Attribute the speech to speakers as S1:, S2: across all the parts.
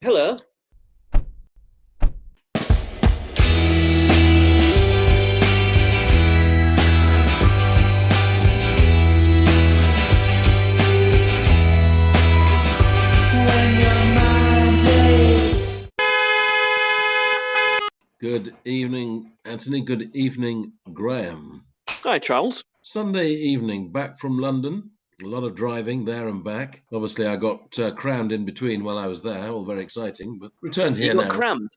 S1: Hello.
S2: Good evening, Anthony. Good evening, Graham.
S1: Hi, Charles.
S2: Sunday evening, back from London. A lot of driving there and back. Obviously, I got crowned in between while I was there. All very exciting, but returned
S1: You
S2: here
S1: got
S2: now.
S1: crammed.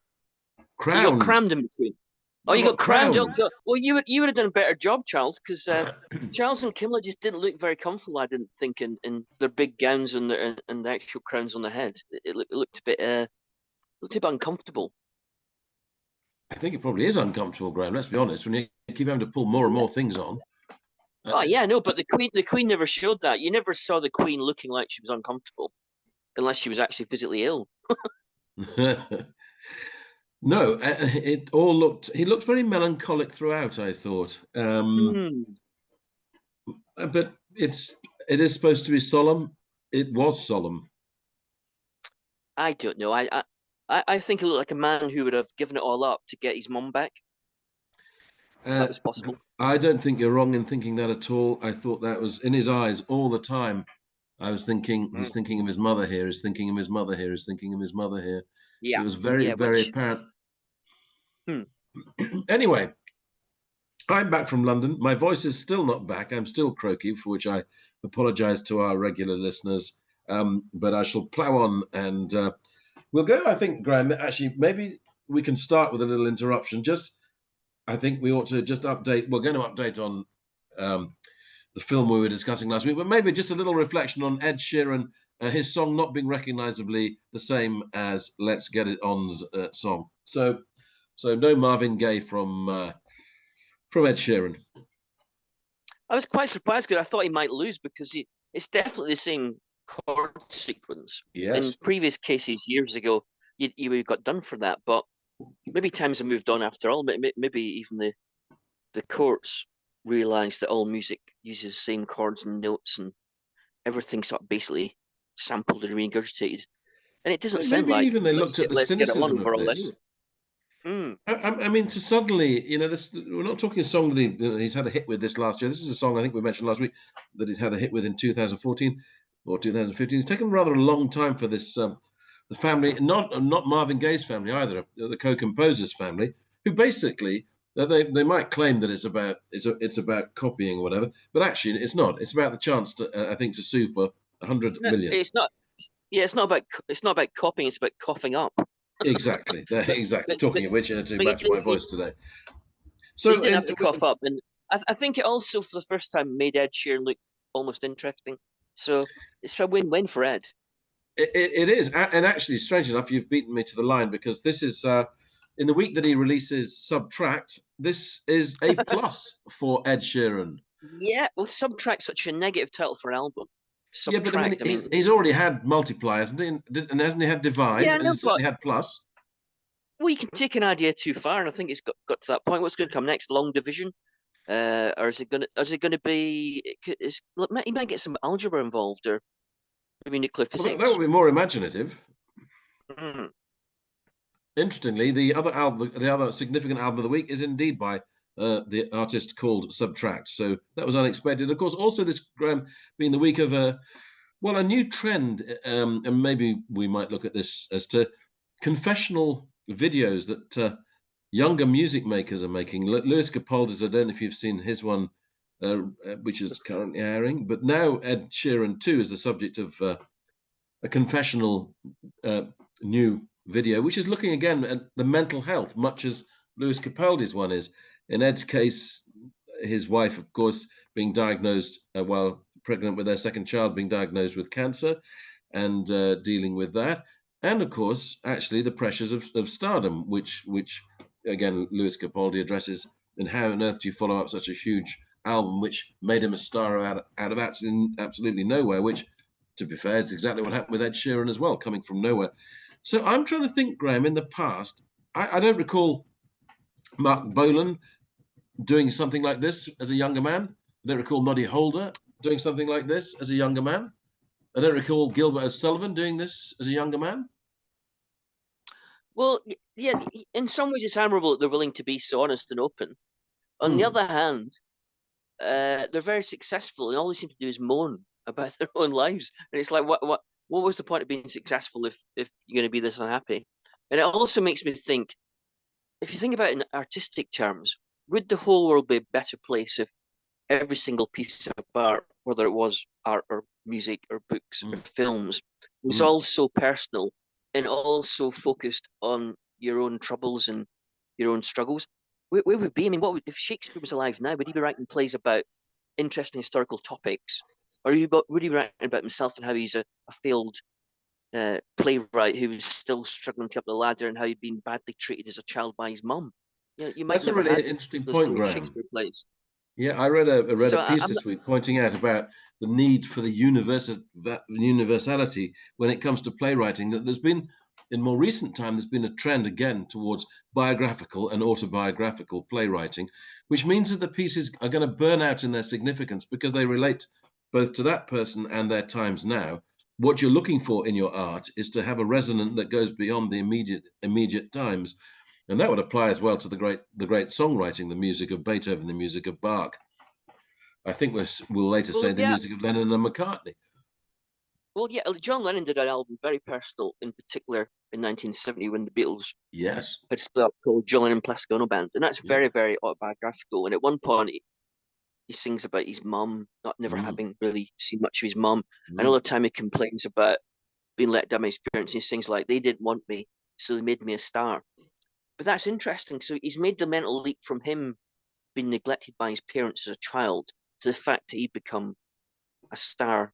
S1: You got
S2: Crowned.
S1: crammed in between. Oh,
S2: I
S1: you got
S2: got
S1: crammed. Oh,
S2: crowned.
S1: God. Well, you would have done a better job, Charles, because Charles and Kimla just didn't look very comfortable. I didn't think in their big gowns and the actual crowns on their head. It looked a bit uncomfortable.
S2: I think it probably is uncomfortable, Graham. Let's be honest. When you keep having to pull more and more things on.
S1: Oh yeah, no, but the Queen never showed that. You never saw the Queen looking like she was uncomfortable, unless she was actually physically ill.
S2: No, it all looked. He looked very melancholic throughout, I thought.
S1: Hmm.
S2: But it is supposed to be solemn. It was solemn.
S1: I don't know. I think he looked like a man who would have given it all up to get his mum back, if that
S2: Uh,
S1: was possible.
S2: I don't think you're wrong in thinking that at all. I thought that was in his eyes all the time. I was thinking
S1: Mm.
S2: he's thinking of his mother here. He's thinking of his mother here. He's thinking of his mother here. It
S1: Yeah,
S2: was very,
S1: yeah,
S2: very
S1: which
S2: apparent.
S1: hmm.
S2: Anyway, I'm back from London. My voice is still not back. I'm still croaky, for which I apologise to our regular listeners. But I shall plough on and we'll go. I think, Graham. Actually, maybe we can start with a little interruption. Just I think we ought to just update. We're going to update on um, the film we were discussing last week, but maybe just a little reflection on Ed Sheeran, his song not being recognisably the same as "Let's Get It On's" song. So no Marvin Gaye from Ed Sheeran.
S1: I was quite surprised because I thought he might lose because it's definitely the same chord sequence. In
S2: Yes,
S1: previous cases years ago, you would have got done for that, but maybe times have moved on after all. Maybe even the courts realised that all music uses the same chords and notes and everything's sort of basically sampled and regurgitated. And it doesn't sound
S2: maybe
S1: like
S2: even they looked at the
S1: let's get it
S2: cynicism
S1: on
S2: of
S1: world
S2: this.
S1: anyway. Mm.
S2: I mean, to suddenly, this we're not talking a song that he's had a hit with this last year. This is a song I think we mentioned last week that he'd had a hit with in 2014 or 2015. It's taken rather a long time for this the family, not Marvin Gaye's family either, the co-composer's family, who basically they might claim that it's about copying or whatever, but actually it's not. It's about the chance to I think to sue for 100
S1: It's not.
S2: million.
S1: It's not. Yeah, it's not about copying. It's about coughing up.
S2: Exactly, exactly.
S1: But
S2: Talking of which, to
S1: but
S2: match my voice today.
S1: he
S2: So,
S1: didn't have to cough up, and I think it also for the first time made Ed Sheeran look almost interesting. So it's a win-win for Ed.
S2: it is, and actually, strange enough, you've beaten me to the line because this is in the week that he releases Subtract. This is a plus for Ed Sheeran.
S1: Yeah, well, Subtract's such a negative title for an album.
S2: Yeah, but I mean,
S1: Subtract. I mean,
S2: he's already had Multiply, hasn't he? And hasn't he had Divide?
S1: yeah,
S2: And
S1: no,
S2: he's
S1: but
S2: certainly had Plus.
S1: well, you can take an idea too far, and I think it's got to that point. What's going to come next? Long division, or is it gonna be? He might get some algebra involved, or maybe nuclear
S2: Well, that
S1: physics.
S2: would be more imaginative.
S1: Mm.
S2: Interestingly, the other significant album of the week is indeed by the artist called Subtract. So that was unexpected. Of course, also this being the week of a new trend, and maybe we might look at this as to confessional videos that younger music makers are making. Lewis Capaldi's, I don't know if you've seen his one, which is currently airing, but now Ed Sheeran too is the subject of a confessional uh, new video, which is looking again at the mental health, much as Lewis Capaldi's one is. In Ed's case, his wife, of course, being diagnosed while pregnant with their second child, being diagnosed with cancer and dealing with that. And of course, actually, the pressures of stardom, which again, Lewis Capaldi addresses. And how on earth do you follow up such a huge album, which made him a star out of absolutely nowhere? Which, to be fair, it's exactly what happened with Ed Sheeran as well, coming from nowhere. So I'm trying to think, Graham, in the past, I don't recall Mark Bolan doing something like this as a younger man. I don't recall Noddy Holder doing something like this as a younger man. I don't recall Gilbert O'Sullivan doing this as a younger man.
S1: Well, yeah, in some ways it's admirable that they're willing to be so honest and open. On the
S2: Hmm.
S1: other hand, they're very successful, and all they seem to do is moan about their own lives. And it's like, what was the point of being successful if you're going to be this unhappy? And it also makes me think, if you think about it in artistic terms, would the whole world be a better place if every single piece of art, whether it was art or music or books or
S2: Hmm.
S1: films, was
S2: Hmm.
S1: all so personal and all so focused on your own troubles and your own struggles? Where would be? I mean, what would, if Shakespeare was alive now? Would he be writing plays about interesting historical topics, or would he be writing about himself and how he's a failed playwright who was still struggling to get up the ladder and how he'd been badly treated as a child by his mum? You know, you might
S2: That's a
S1: never
S2: really
S1: had
S2: interesting
S1: those
S2: point,
S1: great
S2: Graham.
S1: Shakespeare plays.
S2: Yeah, I read a
S1: So
S2: piece
S1: I'm
S2: this
S1: not,
S2: week pointing out about the need for the universality when it comes to playwriting. That there's been, in more recent time, there's been a trend again towards biographical and autobiographical playwriting, which means that the pieces are going to burn out in their significance because they relate both to that person and their times now. What you're looking for in your art is to have a resonance that goes beyond the immediate times, and that would apply as well to the great songwriting, the music of Beethoven, the music of Bach. I think we'll later
S1: well,
S2: say the
S1: yeah,
S2: music of Lennon and McCartney.
S1: well, yeah. John Lennon did an album very personal, in particular in 1970 when the Beatles
S2: Yes.
S1: had split up called John Lennon Plastic Ono Band, and that's
S2: Yeah.
S1: very, very autobiographical. And at one point, he sings about his mum, not never
S2: Mm,
S1: having really seen much of his mum.
S2: mm,
S1: Another time he complains about being let down by his parents. He sings like, "They didn't want me, so they made me a star." But that's interesting. So he's made the mental leap from him being neglected by his parents as a child to the fact that he'd become a star,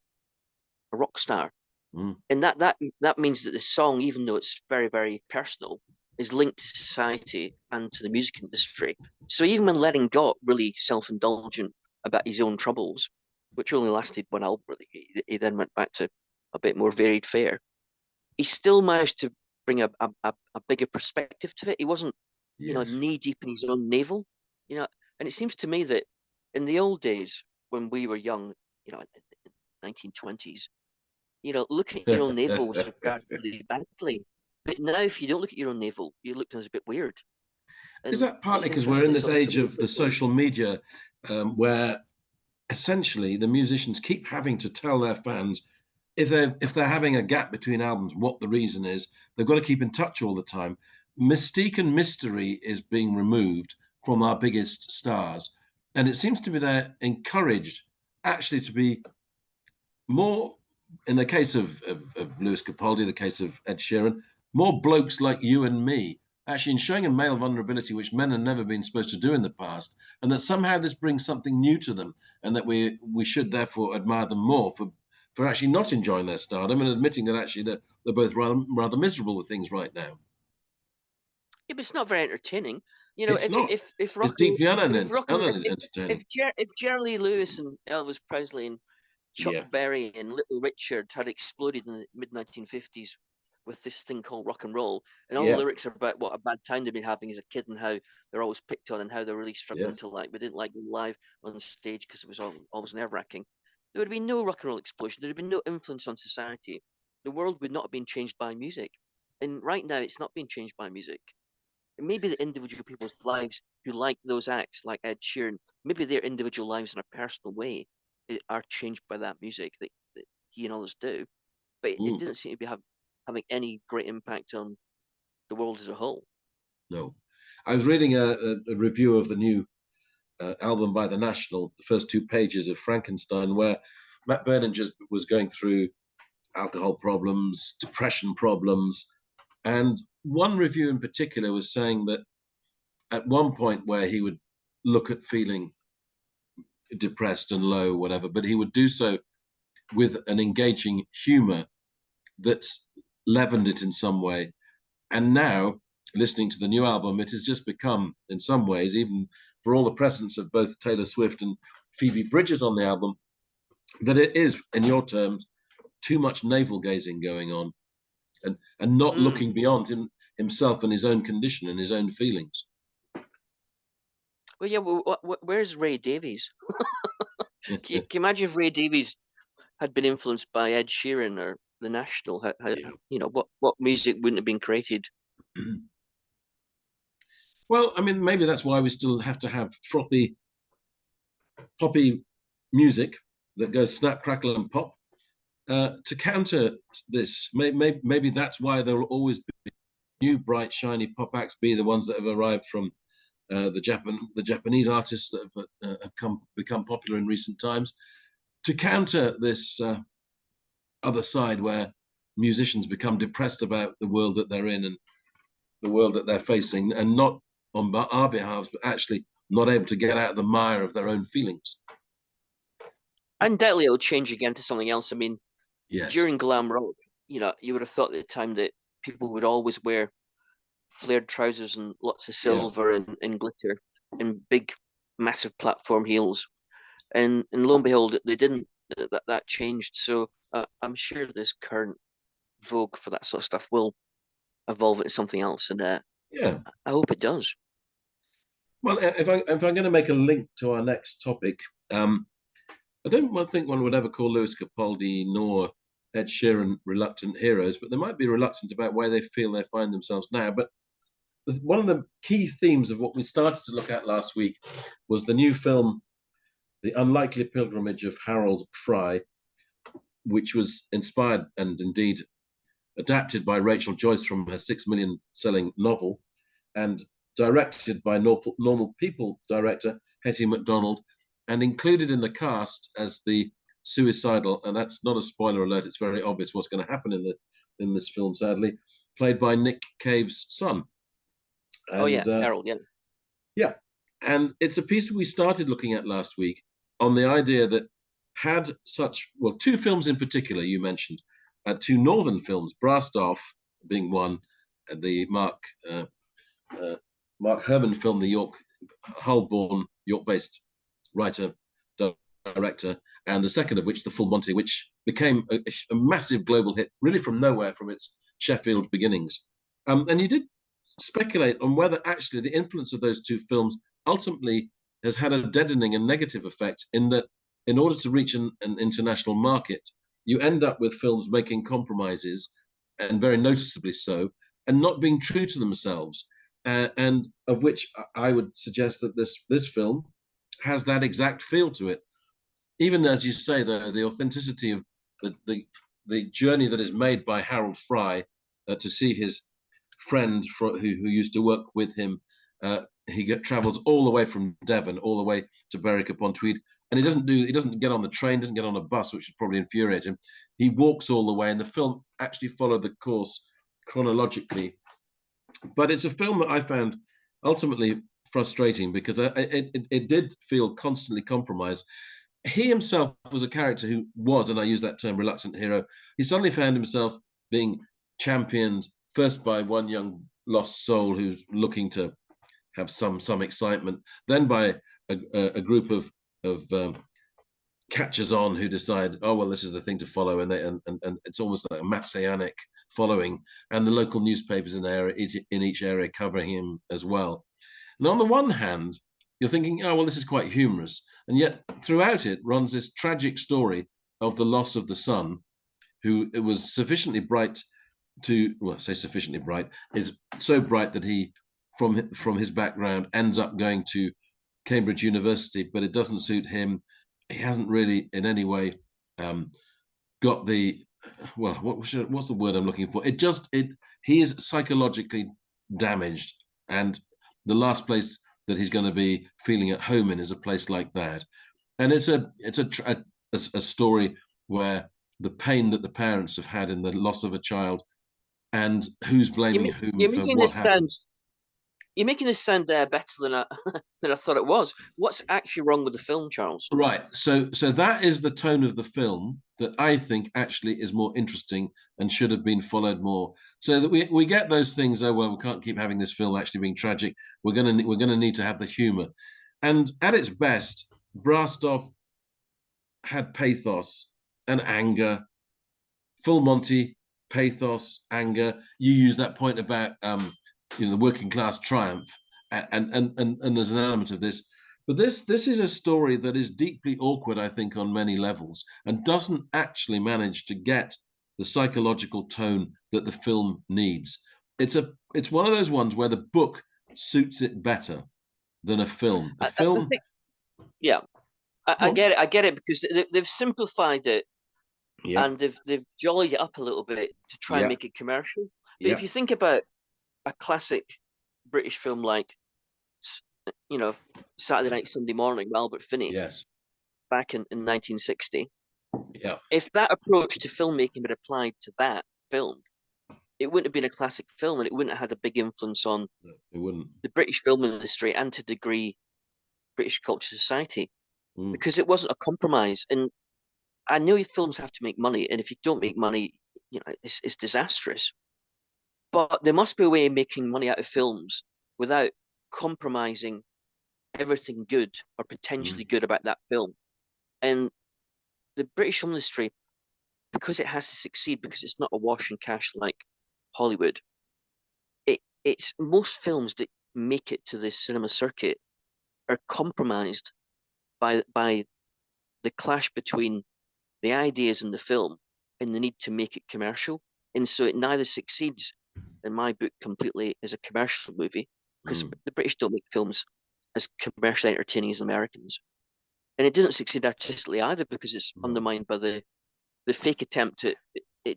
S1: a rock star.
S2: mm.
S1: And that means that the song, even though it's very, very personal, is linked to society and to the music industry. So even when Lennon got really self-indulgent about his own troubles, which only lasted one album, really, he then went back to a bit more varied fare. He still managed to bring a bigger perspective to it. He wasn't,
S2: Yes.
S1: knee deep in his own navel, you know. And it seems to me that in the old days when we were young, in the 1920s, looking at your own navel was regarded really badly. But now, if you don't look at your own navel, you look at us a bit weird.
S2: Is
S1: And
S2: that partly
S1: it's
S2: because we're
S1: interesting
S2: in
S1: that
S2: this
S1: some of
S2: age
S1: the
S2: of the
S1: music will.
S2: social media, where essentially the musicians keep having to tell their fans if they're having a gap between albums, what the reason is. They've got to keep in touch all the time. Mystique and mystery is being removed from our biggest stars, and it seems to be they're encouraged actually to be more, in the case of Lewis Capaldi, the case of Ed Sheeran, more blokes like you and me, actually in showing a male vulnerability which men have never been supposed to do in the past, and that somehow this brings something new to them, and that we should therefore admire them more for actually not enjoying their stardom and admitting that actually they're both rather miserable with things right now.
S1: Yeah, but it's not very entertaining. You know,
S2: It's
S1: if
S2: not.
S1: if if
S2: It's
S1: rock and
S2: deeply
S1: if rock and
S2: unentertaining.
S1: if Jerry Lee Lewis and Elvis Presley and Chuck
S2: Yeah,
S1: Berry and Little Richard had exploded in the mid 1950s with this thing called rock and roll, and all the
S2: yeah,
S1: lyrics are about what a bad time they've been having as a kid and how they're always picked on and how they're really struggling
S2: yes.
S1: to like, we didn't like them live on stage because it was always nerve wracking. There would have been no rock and roll explosion. There would have been no influence on society. The world would not have been changed by music. And right now, it's not being changed by music. And maybe the individual people's lives who like those acts, like Ed Sheeran, maybe their individual lives in a personal way are changed by that music that he and others do. But it
S2: Mm,
S1: didn't seem to be having any great impact on the world as a whole.
S2: no. I was reading a review of the new album by The National, the first two pages of Frankenstein, where Matt Berning just was going through alcohol problems, depression problems. And one review in particular was saying that at one point where he would look at feeling depressed and low, whatever, but he would do so with an engaging humor that leavened it in some way. And now, listening to the new album, it has just become, in some ways, even for all the presence of both Taylor Swift and Phoebe Bridgers on the album, that it is, in your terms, too much navel gazing going on, and not
S1: Mm.
S2: looking beyond himself and his own condition and his own feelings.
S1: Well, yeah. Well, where's Ray Davies? Can you imagine if Ray Davies had been influenced by Ed Sheeran or The National?
S2: Yeah.
S1: What music wouldn't have been created
S2: Well, I mean, maybe that's why we still have to have frothy, poppy music that goes snap, crackle, and pop to counter this. Maybe that's why there will always be new, bright, shiny pop acts, be the ones that have arrived from the Japanese artists that have become popular in recent times, to counter this other side where musicians become depressed about the world that they're in and the world that they're facing, and not on our behalf, but actually not able to get out of the mire of their own feelings.
S1: Undoubtedly, it'll change again to something else. I mean,
S2: Yes.
S1: during glam rock, you would have thought at the time that people would always wear flared trousers and lots of
S2: Yeah.
S1: silver and glitter and big, massive platform heels. And lo and behold, they didn't. That changed. So I'm sure this current vogue for that sort of stuff will evolve into something else, and
S2: Yeah.
S1: I hope it does.
S2: Well, if I'm going to make a link to our next topic, I don't think one would ever call Lewis Capaldi nor Ed Sheeran reluctant heroes, but they might be reluctant about where they feel they find themselves now. But one of the key themes of what we started to look at last week was the new film, The Unlikely Pilgrimage of Harold Fry, which was inspired and indeed adapted by Rachel Joyce from her 6 million selling novel and directed by Normal People director Hetty MacDonald, and included in the cast as the suicidal, and that's not a spoiler alert, it's very obvious what's going to happen in this film, sadly, played by Nick Cave's son.
S1: Oh
S2: And
S1: yeah, Harold. Yeah.
S2: yeah, and it's a piece we started looking at last week on the idea that had such, well, two films in particular you mentioned, two northern films, Brassed Off being one, the Mark Herman film, the York Hull-born, York-based writer director, and the second of which, The Full Monty, which became a massive global hit, really from nowhere, from its Sheffield beginnings. And you did speculate on whether actually the influence of those two films ultimately has had a deadening and negative effect, in that in order to reach an international market, you end up with films making compromises, and very noticeably so, and not being true to themselves. And of which I would suggest that this film has that exact feel to it. Even as you say, the authenticity of the journey that is made by Harold Fry to see his friend who used to work with him. He travels all the way from Devon all the way to Berwick upon Tweed, and he doesn't get on the train, doesn't get on a bus, which would probably infuriate him. He walks all the way, and the film actually followed the course chronologically. But it's a film that I found ultimately frustrating because it did feel constantly compromised. He himself was a character who was, and I use that term, reluctant hero. He suddenly found himself being championed first by one young lost soul who's looking to have some excitement, then by a group of catchers on who decide, oh well, this is the thing to follow, and it's almost like a messianic following, and the local newspapers in each area covering him as well. And on the one hand, you're thinking, oh well, this is quite humorous, and yet throughout it runs this tragic story of the loss of the son, who it was sufficiently bright to, well, say sufficiently bright, is so bright that he, from his background, ends up going to Cambridge University, but it doesn't suit him. He hasn't really in any way got the, well, what's the word I'm looking for? He is psychologically damaged, and the last place that he's going to be feeling at home in is a place like that. And it's a story where the pain that the parents have had in the loss of a child, and who's blaming whom
S1: You're
S2: for
S1: making
S2: what
S1: this sound.
S2: happens.
S1: You're making this sound better than than I thought it was. What's actually wrong with the film, Charles?
S2: Right. So that is the tone of the film that I think actually is more interesting and should have been followed more. So that we get those things. Oh well, we can't keep having this film actually being tragic. We're gonna need to have the humor. And at its best, Brassed Off had pathos and anger. Full Monty, pathos, anger. You use that point about the working class triumph, and there's an element of this. But this is a story that is deeply awkward, I think, on many levels, and doesn't actually manage to get the psychological tone that the film needs. it's one of those ones where the book suits it better than a film. A
S1: I
S2: film,
S1: think, yeah,
S2: go on.
S1: I get it because they've simplified it
S2: Yeah,
S1: and they've jollied it up a little bit to try and
S2: yeah,
S1: make it commercial. But if
S2: yeah,
S1: you think about a classic British film like, you know, Saturday Night, Sunday Morning with Albert Finney
S2: yes,
S1: back in 1960,
S2: yeah.
S1: if that approach to filmmaking had applied to that film, it wouldn't have been a classic film and it wouldn't have had a big influence on
S2: No, it wouldn't.
S1: the British film industry and to a degree British culture society
S2: Mm,
S1: because it wasn't a compromise. And I know films have to make money, and if you don't make money, it's disastrous. But there must be a way of making money out of films without compromising everything good or potentially
S2: mm,
S1: good about that film. And the British film industry, because it has to succeed, because it's not a wash and cash like Hollywood, it's most films that make it to the cinema circuit are compromised by the clash between the ideas in the film and the need to make it commercial. And so it neither succeeds, in my book, completely as a commercial movie, because
S2: mm.
S1: the British don't make films as commercially entertaining as Americans. And it doesn't succeed artistically either because it's
S2: No.
S1: undermined by the fake attempt at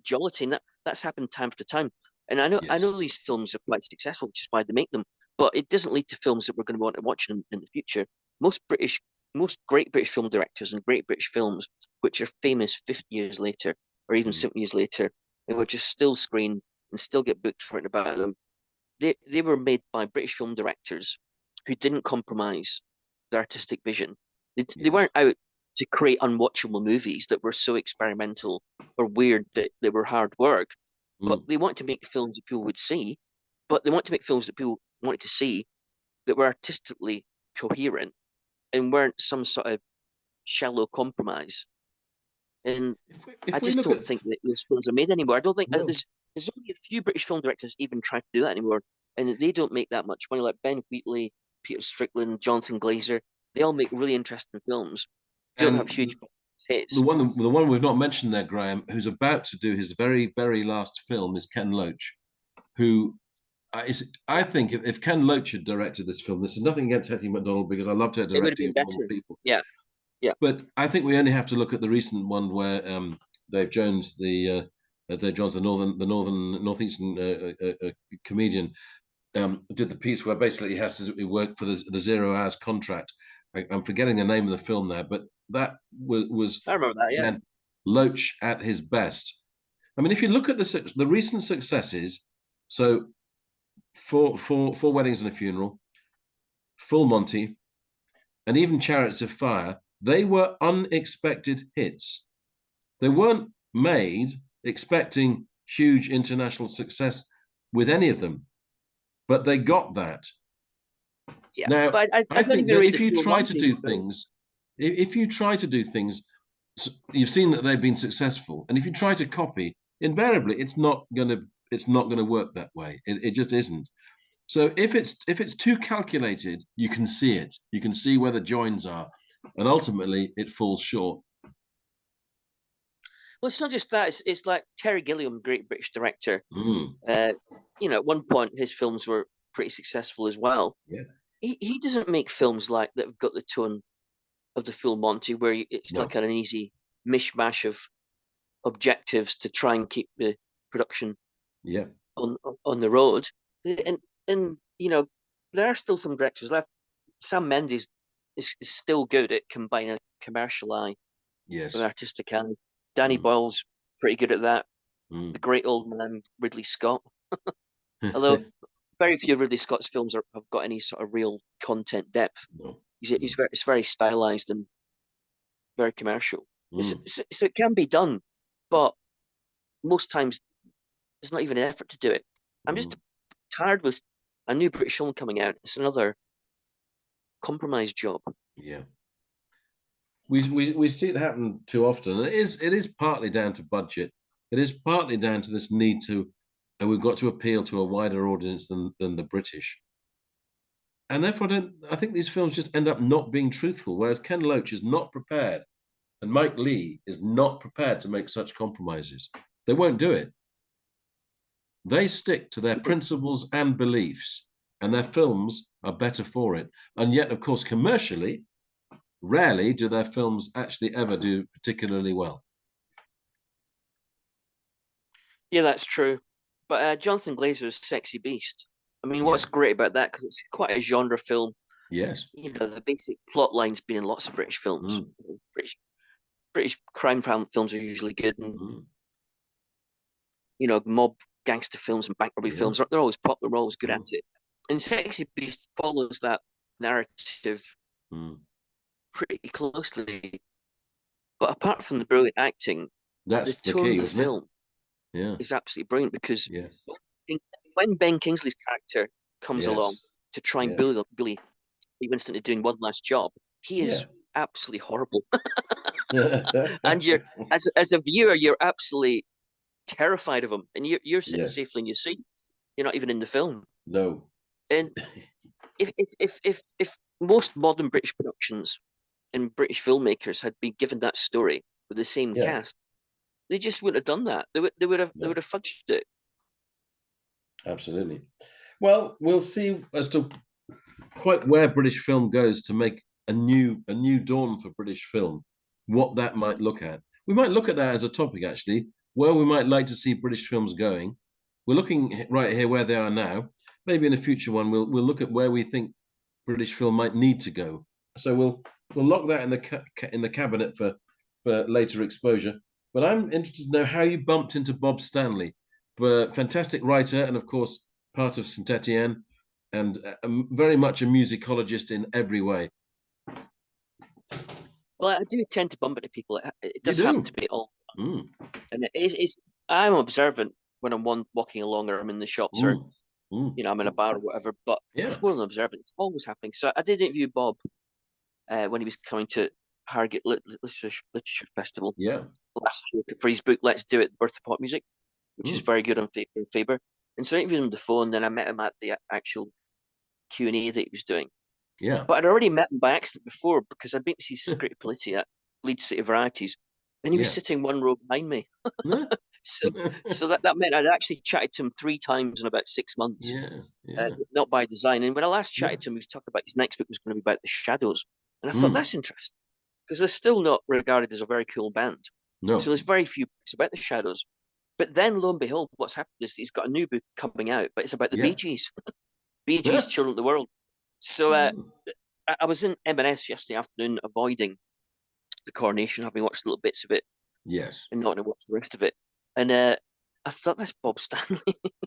S1: jollity. And that's happened time after time. And I
S2: Yes.
S1: know these films are quite successful, which is why they make them, but it doesn't lead to films that we're going to want to watch in the future. Most British, most great British film directors and great British films, which are famous 50 years later or even
S2: Mm,
S1: 70 years later, and which are still screened and still get books written about them, they were made by British film directors who didn't compromise their artistic vision. They
S2: yes.
S1: weren't out to create unwatchable movies that were so experimental or weird that they were hard work, but
S2: Mm,
S1: they want to make films that people would see, but they want to make films that people wanted to see that were artistically coherent and weren't some sort of shallow compromise. And I
S2: if we
S1: just
S2: look
S1: don't
S2: at
S1: think that those films are made anymore. I don't think
S2: no,
S1: there's only a few British film directors even try to do that anymore, and they don't make that much money. Like Ben Wheatley, Peter Strickland, Jonathan Glazer, they all make really interesting films. Don't have
S2: and
S1: huge hits.
S2: the one we've not mentioned there, Graham, who's about to do his very last film is Ken Loach, who I think if Ken Loach had directed this film, this is nothing against Hetty MacDonald because I loved her
S1: It would have
S2: directing
S1: been
S2: of Normal
S1: better.
S2: People,
S1: Yeah, yeah.
S2: but I think we only have to look at the recent one where Dave Jones, Dave Jones, the northeastern comedian, did the piece where basically he has to work for the 0 hours contract. I'm forgetting the name of the film there, but that was
S1: I remember that. Yeah,
S2: again Loach at his best. I mean, if you look at the recent successes, so four weddings and a funeral, Full Monty, and even Chariots of Fire, they were unexpected hits. They weren't made expecting huge international success with any of them, but they got that.
S1: yeah.
S2: Now,
S1: But I
S2: I
S1: don't
S2: think
S1: even
S2: that
S1: rate
S2: if
S1: the
S2: you
S1: Full
S2: try to
S1: Monty as
S2: do
S1: a film.
S2: things, if you try to do things, you've seen that they've been successful, and if you try to copy, invariably it's not gonna work that way. It just isn't. So if it's too calculated, you can see it. You can see where the joins are, and ultimately it falls short.
S1: Well, it's not just that. It's like Terry Gilliam, great British director.
S2: Mm,
S1: Uh, at one point his films were pretty successful as well.
S2: yeah.
S1: He doesn't make films like that have got the tone of the Full Monty, where it's
S2: No.
S1: like an easy mishmash of objectives to try and keep the production
S2: Yeah.
S1: on the road. And there are still some directors left. Sam Mendes is still good at combining a commercial eye with
S2: Yes.
S1: artistic eye. Danny
S2: Mm,
S1: Boyle's pretty good at that. The
S2: mm.
S1: great old man Ridley Scott, although very few of Ridley Scott's films have got any sort of real content depth.
S2: No.
S1: He's
S2: No.
S1: very, it's very stylized and very commercial.
S2: Mm,
S1: So it can be done, but most times there's not even an effort to do it. I'm
S2: mm.
S1: just tired with a new British film coming out. It's another compromise job.
S2: Yeah. We see it happen too often. It is partly down to budget. It is partly down to this need to, and we've got to appeal to a wider audience than the British. And therefore, I think these films just end up not being truthful. Whereas Ken Loach is not prepared, and Mike Leigh is not prepared to make such compromises. They won't do it. They stick to their principles and beliefs, and their films are better for it. And yet, of course, commercially, rarely do their films actually ever do particularly well.
S1: Yeah, that's true. But Jonathan Glazer's Sexy Beast. I mean,
S2: Yeah.
S1: what's great about that, because it's quite a genre film.
S2: Yes.
S1: You know, the basic plot line's been in lots of British films.
S2: Mm.
S1: British crime films are usually good, and
S2: Mm.
S1: you know, mob gangster films and bank robbery
S2: Yeah.
S1: films. They're always popular. They're always good at
S2: Mm.
S1: it. And Sexy Beast follows that narrative
S2: Mm.
S1: pretty closely. But apart from the brilliant acting, the
S2: That's the
S1: tone of
S2: key,
S1: the
S2: wasn't it?
S1: film
S2: Yeah.
S1: is absolutely brilliant because
S2: Yes.
S1: when Ben Kingsley's character comes along
S2: Yes.
S1: to try and
S2: Yeah.
S1: bully Winston into doing one last job, he
S2: Yeah.
S1: is absolutely horrible. And you're as a viewer, you're absolutely terrified of him, and you're sitting
S2: Yes.
S1: safely in your seat. You're not even in the film.
S2: No.
S1: And if most modern British productions and British filmmakers had been given that story with the same
S2: Yeah.
S1: cast, they just wouldn't have done that. They would
S2: No.
S1: have fudged it.
S2: Absolutely. Well, we'll see as to quite where British film goes to make a new dawn for British film. What that might look at. We might look at that as a topic actually, where we might like to see British films going. We're looking right here where they are now. Maybe in a future one, we'll look at where we think British film might need to go. So we'll lock that in the cabinet for later exposure. But I'm interested to know how you bumped into Bob Stanley, but fantastic writer and of course part of Saint Etienne, and very much a musicologist in every way.
S1: Well, I do tend to bump into people. It
S2: You
S1: does happen
S2: do.
S1: to me all,
S2: Mm,
S1: and I'm observant when I'm walking along or I'm in the shops or
S2: mm, mm.
S1: I'm in a bar or whatever. But
S2: Yeah,
S1: it's more than observant; it's always happening. So I did interview Bob when he was coming to Harrogate Literature Festival
S2: yeah.
S1: last year for his book "Let's Do It: Birth of Pop Music," which is
S2: Mm,
S1: very good on Faber. And so I interviewed him on the phone. Then I met him at the actual Q&A that he was doing.
S2: yeah.
S1: But I'd already met him by accident before because I'd been to see Secret Polity at Leeds City Varieties, and he was
S2: Yeah.
S1: sitting one row behind me.
S2: Yeah.
S1: So, so that meant I'd actually chatted to him 3 times in about 6 months,
S2: Yeah. Yeah.
S1: not by design. And when I last
S2: No.
S1: chatted to him, he was talking about his next book was going to be about the Shadows, and I thought
S2: Mm,
S1: that's interesting because they're still not regarded as a very cool band. So
S2: no.
S1: there's very few books about the Shadows. But then, lo and behold, what's happened is he's got a new book coming out, but it's about the Bee
S2: Yeah.
S1: Gees, Bee Gees, Children of the World. So
S2: Mm,
S1: I was in M&S yesterday afternoon, avoiding the coronation, having watched little bits of it
S2: yes.
S1: and not going to watch the rest of it. And I thought that's Bob Stanley.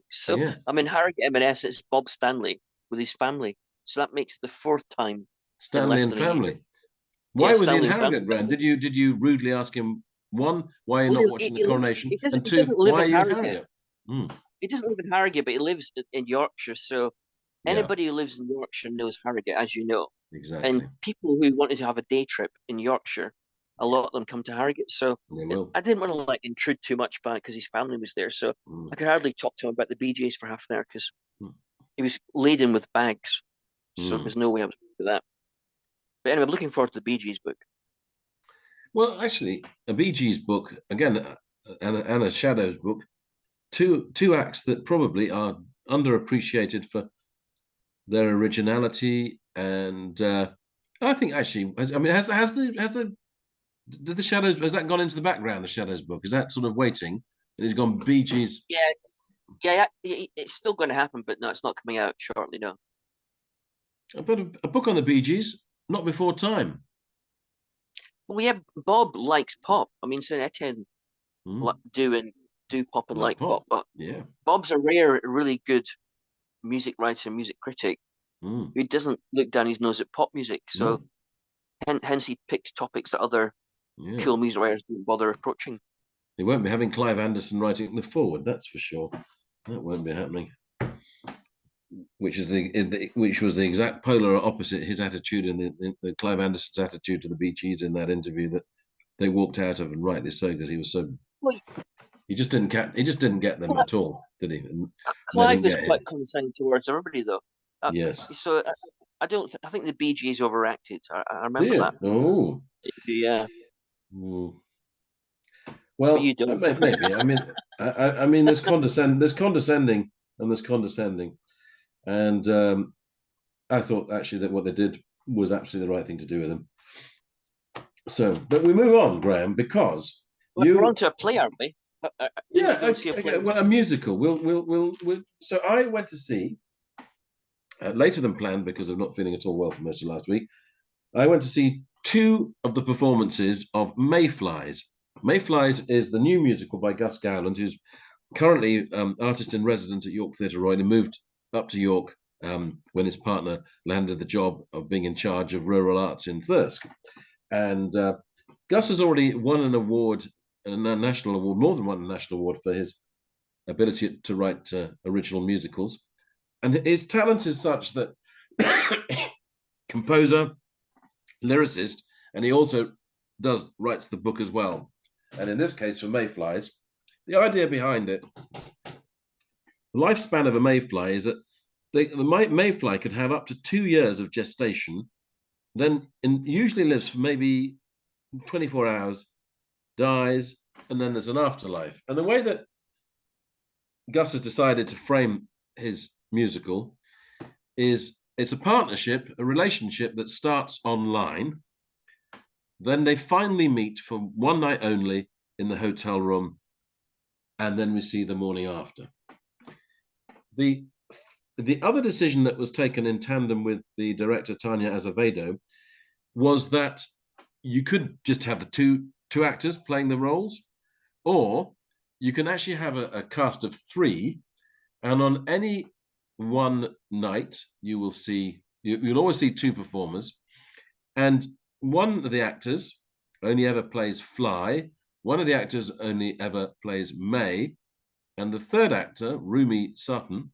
S1: So
S2: Yeah.
S1: I'm in Harrogate M&S. It's Bob Stanley with his family. So that makes it the fourth time in
S2: Stanley
S1: less
S2: and
S1: than a year.
S2: family.
S1: Yeah,
S2: Why was he in
S1: Stanley and family.
S2: Harrogate, Graham? Did you rudely ask him, one, why you're
S1: Well,
S2: not watching the coronation, and
S1: he
S2: two,
S1: doesn't live
S2: why
S1: in
S2: are you in
S1: Harrogate.
S2: Harrogate? Mm,
S1: He doesn't live in Harrogate, but he lives in Yorkshire. So
S2: yeah.
S1: anybody who lives in Yorkshire knows Harrogate, as you know. And
S2: Exactly.
S1: people who wanted to have a day trip in Yorkshire, a lot of them come to Harrogate. So
S2: They will.
S1: I didn't want to like intrude too much by because his family was there. So I
S2: Mm,
S1: could hardly talk to him about the BJs for half an hour because
S2: mm,
S1: he was laden with bags. So
S2: mm.
S1: there's no way I was going to do that. But anyway, I'm looking forward to the BJs book.
S2: Well, actually, a Bee Gees book again, and a Shadows book, two acts that probably are underappreciated for their originality, and I think actually, I mean, has the did the Shadows, has that gone into the background? The Shadows book, is that sort of waiting? He's gone Bee Gees,
S1: Yeah, yeah, it's still going to happen, but no, it's not coming out shortly. No.
S2: but a book on the Bee Gees, not before time.
S1: Well, yeah, Bob likes pop. I mean, Saint Etienne
S2: Mm,
S1: do pop and
S2: like
S1: like pop,
S2: pop,
S1: but
S2: yeah.
S1: Bob's a rare, really good music writer, music critic
S2: Mm,
S1: who doesn't look down his nose at pop music. So
S2: no,
S1: hence he picks topics that other
S2: yeah.
S1: cool music writers don't bother approaching.
S2: They won't be having Clive Anderson writing the forward, that's for sure. That won't be happening. Which was the exact polar opposite his attitude and the Clive Anderson's attitude to the Bee Gees in that interview that they walked out of, and rightly so, because he was so
S1: Well,
S2: he just didn't get them at all, did he? And they
S1: Clive
S2: didn't
S1: was
S2: get
S1: quite
S2: him.
S1: condescending towards everybody, though. Uh,
S2: Yes.
S1: so I don't. I think the Bee Gees overacted. I
S2: Do
S1: remember
S2: you?
S1: that.
S2: Oh.
S1: Yeah,
S2: Mm.
S1: but you
S2: Well,
S1: don't.
S2: maybe. I mean, I mean, there's condescending, and there's condescending, and I thought actually that what they did was absolutely the right thing to do with them. So, but we move on, Graham, because
S1: We're on to a play, aren't we?
S2: yeah,
S1: Go and see a play.
S2: well, a musical. We'll. So I went to see later than planned because of not feeling at all well for most of last week. I went to see two of the performances of Mayflies. Mayflies is the new musical by Gus Gowland, who's currently artist in resident at York Theatre Royal. He moved up to York when his partner landed the job of being in charge of rural arts in Thirsk. And Gus has already won an award, a national award, more than one national award for his ability to write original musicals. And his talent is such that composer, lyricist, and he also writes the book as well. And in this case, for Mayflies, the idea behind it, the lifespan of a mayfly is that the mayfly could have up to 2 years of gestation, then usually lives for maybe 24 hours, dies, and then there's an afterlife. And the way that Gus has decided to frame his musical is it's a partnership, a relationship that starts online. Then they finally meet for one night only in the hotel room, and then we see the morning after. The other decision that was taken in tandem with the director Tanya Azevedo was that you could just have the two actors playing the roles, or you can actually have a cast of 3, and on any one night you will see you'll always see 2 performers, and one of the actors only ever plays Fly, one of the actors only ever plays May, and the third actor, Rumi Sutton,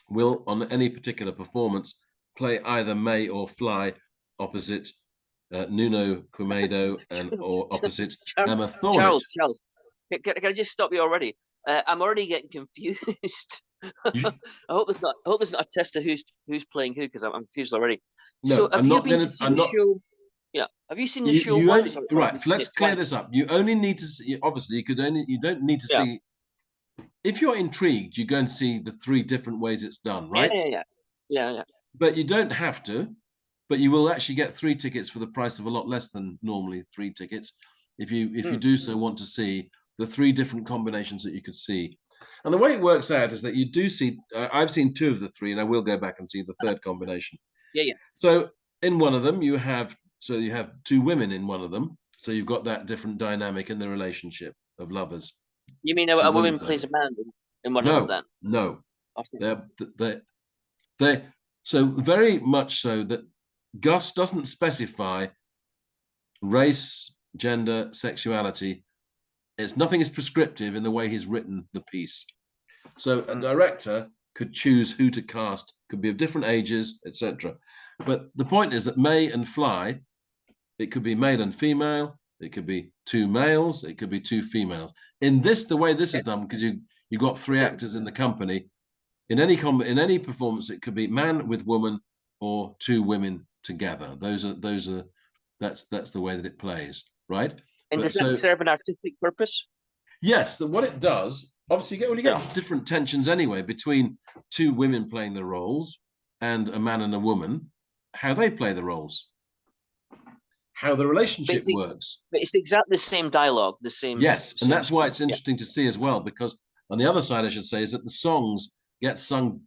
S2: will on any particular performance play either May or Fly opposite Nuno Quemedo or opposite Emma Thornett.
S1: Charles, can I just stop you already? I'm already getting confused. I hope it's not a test of who's playing who, because I'm confused already.
S2: No,
S1: so have
S2: I'm
S1: you
S2: not
S1: been
S2: gonna,
S1: to see
S2: I'm
S1: the
S2: not,
S1: show? Yeah, have you seen the show
S2: you
S1: once?
S2: only, right, let's clear this up. You only need to see, obviously, you don't need to see. If you're intrigued, you go and see the 3 different ways it's done, right?
S1: Yeah.
S2: But you don't have to. But you will actually get 3 tickets for the price of a lot less than normally 3 tickets, if you do so want to see the 3 different combinations that you could see. And the way it works out is that you do see. I've seen 2 of the 3, and I will go back and see the 3rd combination.
S1: Yeah.
S2: So in one of them, you have 2 women in one of them. So you've got that different dynamic in the relationship of lovers.
S1: You mean a woman plays a man in one of them?
S2: No. They so very much so that Gus doesn't specify race, gender, sexuality. Nothing is prescriptive in the way he's written the piece. So a director could choose who to cast, could be of different ages, etc. But the point is that May and Fly, it could be male and female, it could be 2 males, it could be 2 females. In this, the way this is done, because you've got 3 actors in the company, in any performance, it could be man with woman or 2 women together. That's the way that it plays, right?
S1: And does that serve an artistic purpose?
S2: Yes, what it does, obviously you get different tensions anyway between 2 women playing the roles and a man and a woman, how they play the roles, how the relationship works.
S1: But it's exactly the same dialogue, the same.
S2: Yes, and that's why it's interesting to see as well, because on the other side, I should say, is that the songs get sung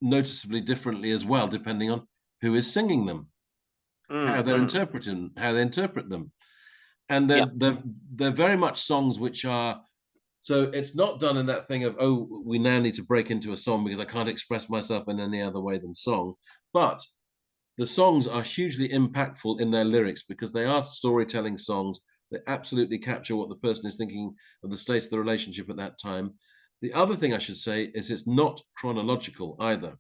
S2: noticeably differently as well, depending on who is singing them, how they interpret them, and they're very much songs which are. So it's not done in that thing of, oh, we now need to break into a song because I can't express myself in any other way than song. But the songs are hugely impactful in their lyrics because they are storytelling songs. They absolutely capture what the person is thinking of the state of the relationship at that time. The other thing I should say is it's not chronological either.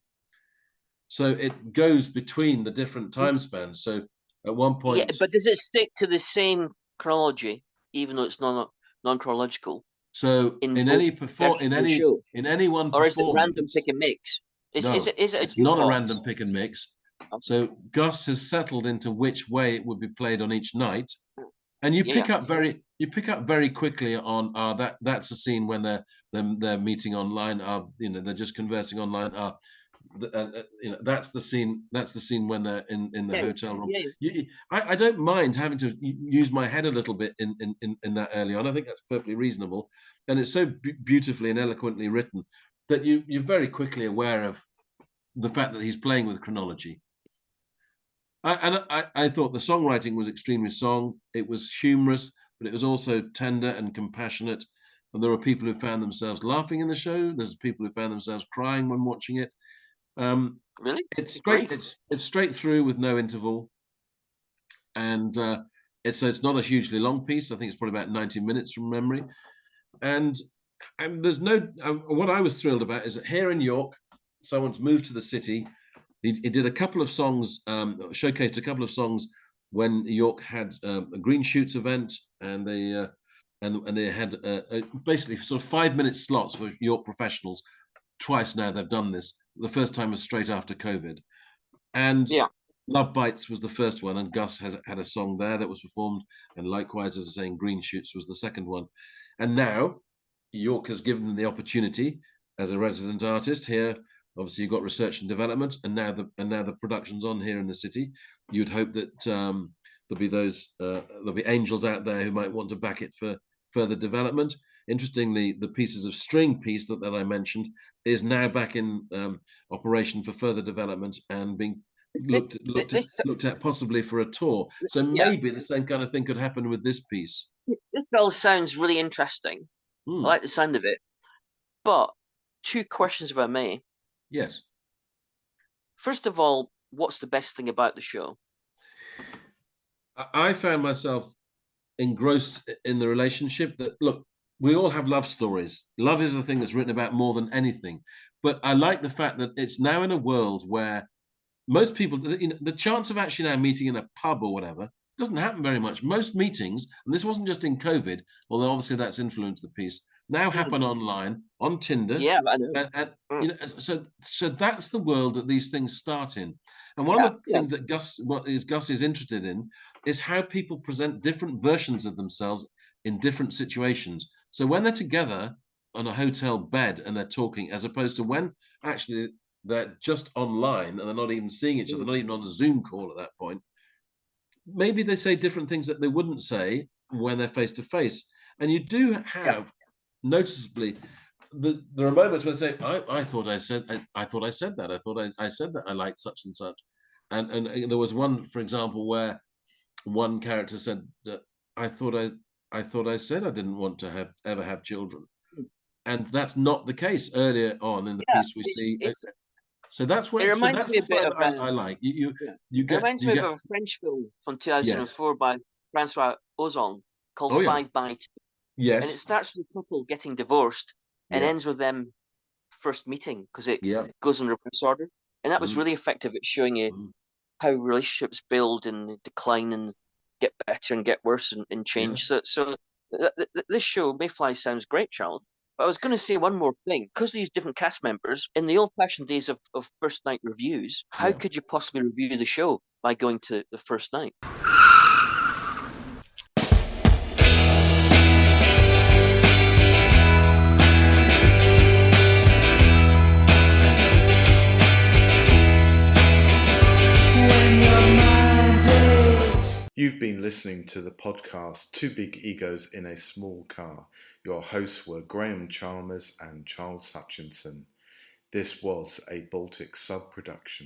S2: So it goes between the different time spans. So at one point...
S1: Yeah, but does it stick to the same chronology, even though it's non-chronological?
S2: So in any one performance,
S1: or is it random pick and mix?
S2: It's not a random pick and mix. Okay. So Gus has settled into which way it would be played on each night, And you
S1: Yeah.
S2: pick up very quickly on that's the scene when they're meeting online. They're just conversing online. That's the scene. That's the scene when they're in the
S1: Yeah.
S2: hotel room.
S1: Yeah.
S2: I don't mind having to use my head a little bit in that early on. I think that's perfectly reasonable, and it's so beautifully and eloquently written that you're very quickly aware of the fact that he's playing with chronology. I thought the songwriting was extremely strong. It was humorous, but it was also tender and compassionate. And there were people who found themselves laughing in the show. There's people who found themselves crying when watching it.
S1: Really?
S2: It's straight. It's straight through with no interval, and it's not a hugely long piece. I think it's probably about 90 minutes from memory. And there's no. What I was thrilled about is that here in York, someone's moved to the city. He did a couple of songs, showcased a couple of songs when York had a Green Shoots event, and they had basically sort of 5-minute slots for York professionals. Twice now they've done this. The first time was straight after COVID, and
S1: Yeah.
S2: Love Bites was the first one, and Gus has had a song there that was performed, and likewise, as I say, Green Shoots was the second one, and now York has given them the opportunity as a resident artist here. Obviously, you've got research and development, and now the production's on here in the city. You'd hope that there'll be angels out there who might want to back it for further development. Interestingly, the pieces of string piece that I mentioned is now back in operation for further development and being looked at possibly for a tour. So maybe the same kind of thing could happen with this piece.
S1: This all sounds really interesting. I like the sound of it. But 2 questions, if I may.
S2: Yes.
S1: First of all, what's the best thing about the show?
S2: I found myself engrossed in the relationship that, look, we all have love stories. Love is the thing that's written about more than anything. But I like the fact that it's now in a world where most people, the chance of actually now meeting in a pub or whatever doesn't happen very much. Most meetings, and this wasn't just in COVID, although obviously that's influenced the piece, now happen online, on Tinder.
S1: Yeah, I know.
S2: And so that's the world that these things start in. And one of the things that Gus is interested in is how people present different versions of themselves in different situations. So when they're together on a hotel bed and they're talking, as opposed to when actually they're just online and they're not even seeing each other, not even on a Zoom call at that point, maybe they say different things that they wouldn't say when they're face to face. And you do have noticeably there are moments where they say, I thought I said that. I thought I said that I liked such and such. And there was one, for example, where one character said, I thought I said I didn't want to ever have children. And that's not the case earlier on in the piece we see. So that's where
S1: it reminds me a bit of
S2: I like.
S1: It reminds me of a French film from 2004 by Francois Ozon called 5 by 2.
S2: Yes.
S1: And it starts with a couple getting divorced and ends with them first meeting because it goes in reverse order. And that was really effective at showing you how relationships build and decline and get better and get worse and change. So this show, Mayfly, sounds great, Charles. But I was going to say one more thing. Because these different cast members, in the old-fashioned days of first night reviews, how could you possibly review the show by going to the first night?
S3: You've been listening to the podcast Two Big Egos in a Small Car. Your hosts were Graham Chalmers and Charles Hutchinson. This was a Baltic sub-production.